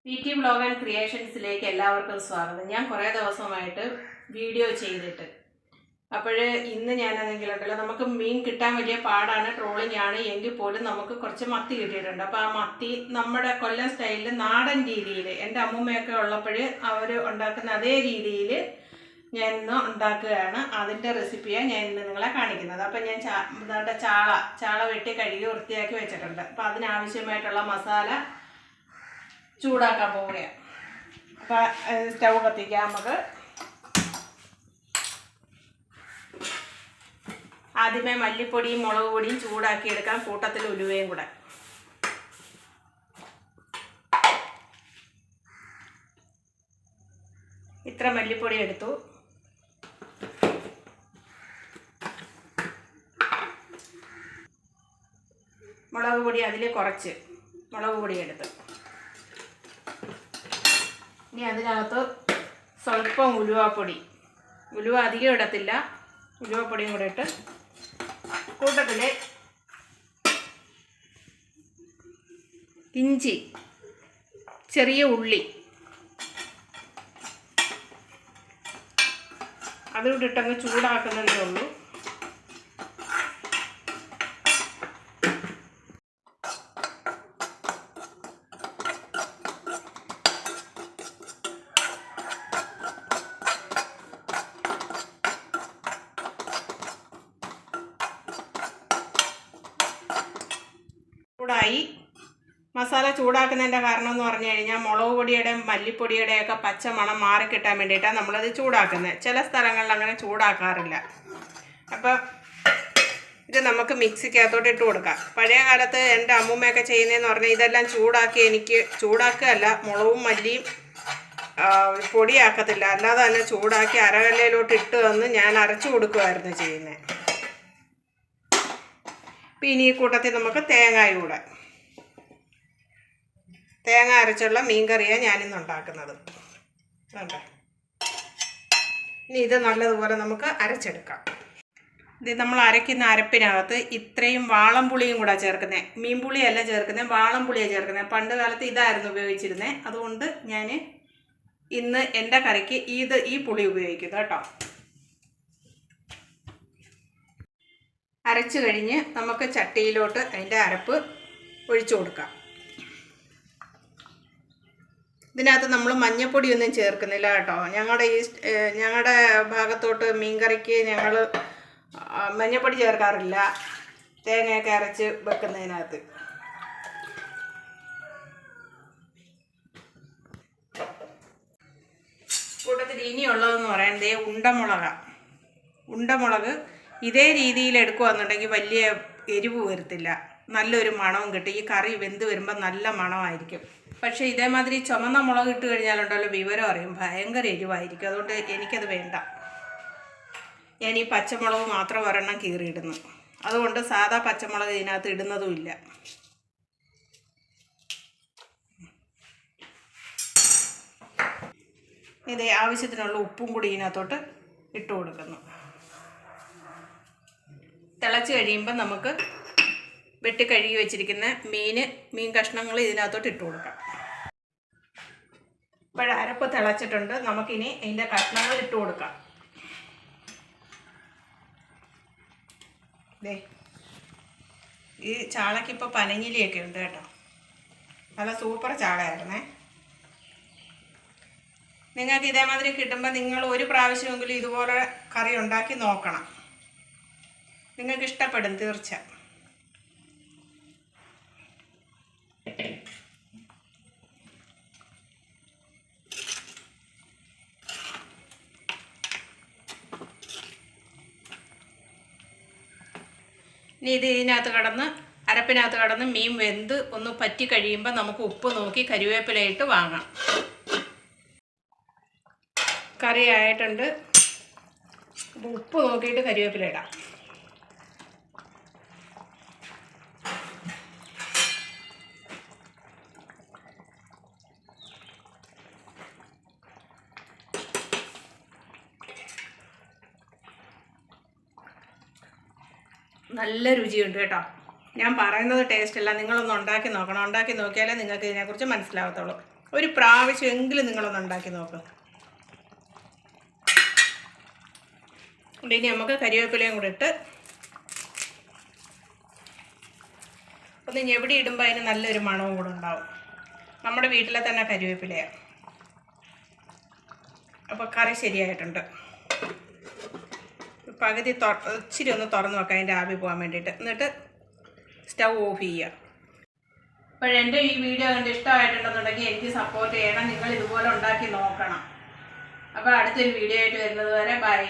PT Vlog and Creationsലേക്ക് എല്ലാവർക്കും സ്വാഗതം. ഞാൻ കുറേ ദിവസമായിട്ട് വീഡിയോ ചെയ്തിട്ട്. അപ്പോൾ ഇന്ന് ഞാനാണെങ്കിലുണ്ടല്ലോ നമുക്ക് മീൻ കിട്ടാൻ വലിയ പാടാണ്, ട്രോളിംഗ് ആണ്, എങ്കിൽ പോലും നമുക്ക് കുറച്ച് മത്തി കിട്ടിയിട്ടുണ്ട്. അപ്പോൾ ആ മത്തി നമ്മുടെ കൊല്ലം സ്റ്റൈലിൽ നാടൻ രീതിയിൽ എൻ്റെ അമ്മൂമ്മയൊക്കെ ഉള്ളപ്പോൾ അവർ ഉണ്ടാക്കുന്ന അതേ രീതിയിൽ ഞാൻ ഇന്ന് ഉണ്ടാക്കുകയാണ്. അതിൻ്റെ റെസിപ്പിയാണ് ഞാൻ ഇന്ന് നിങ്ങളെ കാണിക്കുന്നത്. അപ്പോൾ ഞാൻ ചാള വെട്ടി കഴുകി വൃത്തിയാക്കി വെച്ചിട്ടുണ്ട്. അപ്പോൾ അതിനാവശ്യമായിട്ടുള്ള മസാല ചൂടാക്കാൻ പോവുകയാണ്. അപ്പോൾ സ്റ്റൗ കത്തിക്കാം. നമുക്ക് ആദ്യമേ മല്ലിപ്പൊടിയും മുളക് പൊടിയും ചൂടാക്കി എടുക്കാം, കൂട്ടത്തിൽ ഉലുവയും കൂടെ. ഇത്ര മല്ലിപ്പൊടി എടുത്തു. മുളക് പൊടി അതിൽ കുറച്ച് മുളക് പൊടി എടുത്തു. ഇനി അതിനകത്ത് സ്വല്പം ഉലുവാപ്പൊടി, ഉലുവ അധികം ഇടത്തില്ല, ഉലുവാപ്പൊടിയും കൂടെ ഇട്ട് കൂട്ടത്തിൽ ഇഞ്ചി, ചെറിയ ഉള്ളി അതുകൂടെ ഇട്ടങ്ങ് ചൂടാക്കുന്നതേ ഉള്ളൂ. ചൂടായി. മസാല ചൂടാക്കുന്നതിൻ്റെ കാരണം എന്ന് പറഞ്ഞു കഴിഞ്ഞാൽ മുളക് പൊടിയുടെയും മല്ലിപ്പൊടിയുടെയൊക്കെ പച്ച മണം മാറിക്കിട്ടാൻ വേണ്ടിയിട്ടാണ് നമ്മളത് ചൂടാക്കുന്നത്. ചില സ്ഥലങ്ങളിൽ അങ്ങനെ ചൂടാക്കാറില്ല. അപ്പം ഇത് നമുക്ക് മിക്സിക്കകത്തോട്ട് ഇട്ട് കൊടുക്കാം. പഴയ കാലത്ത് എൻ്റെ അമ്മൂമ്മയൊക്കെ ചെയ്യുന്നതെന്ന് പറഞ്ഞാൽ ഇതെല്ലാം ചൂടാക്കി, എനിക്ക് ചൂടാക്കുകയല്ല, മുളകും മല്ലിയും പൊടിയാക്കത്തില്ല, അല്ലാതെ തന്നെ ചൂടാക്കി അരകല്ലയിലോട്ട് ഇട്ട് തന്ന് ഞാൻ അരച്ചു കൊടുക്കുമായിരുന്നു ചെയ്യുന്നത്. പിന്നെ ഈ കൂട്ടത്തിൽ നമുക്ക് തേങ്ങായും കൂടെ, തേങ്ങ അരച്ചുള്ള മീൻ കറിയാണ് ഞാനിന്ന് ഉണ്ടാക്കുന്നത്. വേണ്ട, ഇനി ഇത് നല്ലതുപോലെ നമുക്ക് അരച്ചെടുക്കാം. ഇത് നമ്മൾ അരയ്ക്കുന്ന അരപ്പിനകത്ത് ഇത്രയും വാളംപുളിയും കൂടെ ചേർക്കുന്നത്, മീൻപുളിയല്ല ചേർക്കുന്നത്, വാളംപുളിയാണ് ചേർക്കുന്നത്. പണ്ട് കാലത്ത് ഇതായിരുന്നു ഉപയോഗിച്ചിരുന്നത്. അതുകൊണ്ട് ഞാൻ ഇന്ന് എൻ്റെ കറിക്ക് ഈ പുളി ഉപയോഗിക്കുന്നു കേട്ടോ. അരച്ച് കഴിഞ്ഞ് നമുക്ക് ചട്ടിയിലോട്ട് അതിൻ്റെ അരപ്പ് ഒഴിച്ചു കൊടുക്കാം. ഇതിനകത്ത് നമ്മൾ മഞ്ഞൾപ്പൊടിയൊന്നും ചേർക്കുന്നില്ല കേട്ടോ. ഞങ്ങളുടെ ഭാഗത്തോട്ട് മീൻകറിക്ക് ഞങ്ങൾ മഞ്ഞൾപ്പൊടി ചേർക്കാറില്ല, തേങ്ങയൊക്കെ അരച്ച് വെക്കുന്നതിനകത്ത്. കൂട്ടത്തിൽ ഇനിയുള്ളതെന്ന് പറയുന്നത് ഉണ്ടമുളക് ഇതേ രീതിയിൽ എടുക്കുകയെന്നുണ്ടെങ്കിൽ വലിയ എരിവ് വരത്തില്ല, നല്ലൊരു മണവും കിട്ടും. ഈ കറി വെന്ത് വരുമ്പോൾ നല്ല മണമായിരിക്കും. പക്ഷേ ഇതേമാതിരി ചുമന്ന മുളക് ഇട്ട് കഴിഞ്ഞാലുണ്ടല്ലോ വിവരം അറിയും, ഭയങ്കര എരിവായിരിക്കും. അതുകൊണ്ട് എനിക്കത് വേണ്ട. ഞാൻ ഈ പച്ചമുളക് മാത്രം ഒരെണ്ണം കീറിയിടുന്നു. അതുകൊണ്ട് സാധാ പച്ചമുളക് ഇതിനകത്ത് ഇടുന്നതുമില്ല. ഇത് ആവശ്യത്തിനുള്ള ഉപ്പും കൂടി ഇതിനകത്തോട്ട് ഇട്ട് കൊടുക്കുന്നു. തിളച്ച് കഴിയുമ്പോൾ നമുക്ക് വെട്ടി കഴുകി വെച്ചിരിക്കുന്ന മീൻ കഷ്ണങ്ങൾ ഇതിനകത്തോട്ട് ഇട്ട് കൊടുക്കാം. ഇപ്പോൾ അരപ്പ് തിളച്ചിട്ടുണ്ട്. നമുക്കിനി അതിൻ്റെ കഷ്ണങ്ങൾ ഇട്ട് കൊടുക്കാം. ഈ ചാളയ്ക്കിപ്പോൾ പനഞ്ഞിലിയൊക്കെ ഉണ്ട് കേട്ടോ. നല്ല സൂപ്പർ ചാളയായിരുന്നേ. നിങ്ങൾക്ക് ഇതേമാതിരി കിട്ടുമ്പോൾ നിങ്ങൾ ഒരു പ്രാവശ്യമെങ്കിലും ഇതുപോലെ കറി ഉണ്ടാക്കി നോക്കണം. നിങ്ങൾക്ക് ഇഷ്ടപ്പെടും തീർച്ച. ഇനി ഇതിനകത്ത് അരപ്പിനകത്ത് കടന്ന് മീൻ വെന്ത് ഒന്ന് പറ്റി കഴിയുമ്പോൾ നമുക്ക് ഉപ്പ് നോക്കി കരിവേപ്പിലയിട്ട് വാങ്ങാം. കറി ആയിട്ടുണ്ട്. ഉപ്പ് നോക്കിയിട്ട് കരിവേപ്പില ഇടാം. നല്ല രുചിയുണ്ട് കേട്ടോ. ഞാൻ പറയുന്നത് ടേസ്റ്റ് അല്ല, നിങ്ങളൊന്ന് ഉണ്ടാക്കി നോക്കണം. ഉണ്ടാക്കി നോക്കിയാലേ നിങ്ങൾക്ക് ഇതിനെക്കുറിച്ച് മനസ്സിലാകത്തുള്ളൂ. ഒരു പ്രാവശ്യമെങ്കിലും നിങ്ങളൊന്ന് ഉണ്ടാക്കി നോക്ക്. ഇനി നമുക്ക് കരിവേപ്പിലയും കൂടെ ഇട്ട് ഒന്ന് ഞെവിടി ഇടുമ്പോൾ അതിന് നല്ലൊരു മണവും കൂടെ ഉണ്ടാവും. നമ്മുടെ വീട്ടിലെ തന്നെ കരിവേപ്പിലയാണ്. അപ്പോൾ കറി ശരിയായിട്ടുണ്ട്. പകുതി ഇച്ചിരി ഒന്ന് തുറന്ന് വെക്കാം അതിൻ്റെ ആവി പോകാൻ വേണ്ടിയിട്ട്. എന്നിട്ട് സ്റ്റൗ ഓഫ് ചെയ്യുക. അപ്പോൾ എൻ്റെ ഈ വീഡിയോ കണ്ട് ഇഷ്ടമായിട്ടുണ്ടെന്നുണ്ടെങ്കിൽ എനിക്ക് സപ്പോർട്ട് ചെയ്യണം. നിങ്ങൾ ഇതുപോലെ ഉണ്ടാക്കി നോക്കണം. അപ്പോൾ അടുത്തൊരു വീഡിയോ ആയിട്ട് വരുന്നത് വരെ ബൈ.